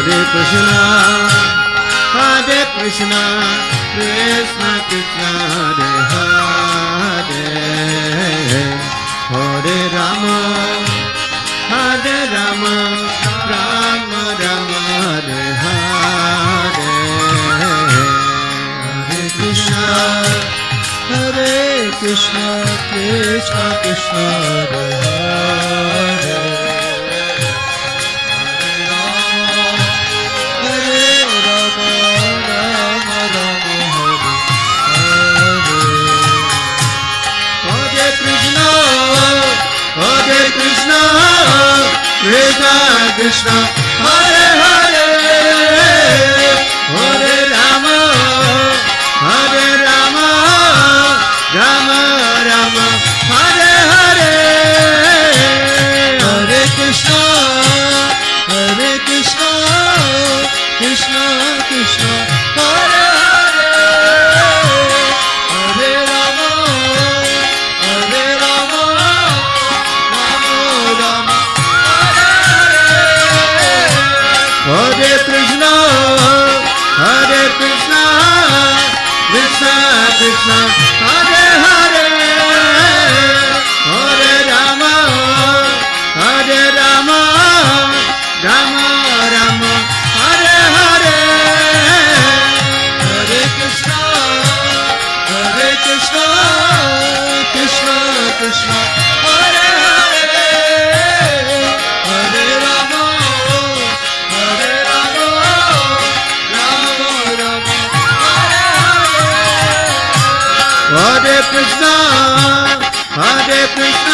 Hare Krishna, Hare Krishna, Krishna Krishna, Hare Hare, Hare Rama, Hare Rama, Rama Rama, Hare Hare, Hare Krishna, Hare Krishna, Krishna Krishna, Hare Hare. Krishna Krishna Hare Hare Hare Rama Hare Rama Rama Rama Hare Hare Hare Krishna Krishna Krishna Hare Hare Hare Rama Hare Rama Rama Rama Hare Krishna, Krishna Krishna, Hare Hare, Hare Rama, Rama Rama, Hare Hare, Hare Krishna, Krishna Krishna, Hare Hare, Hare Rama, Hare Rama, Rama Rama, Hare Hare, Hare Krishna, Krishna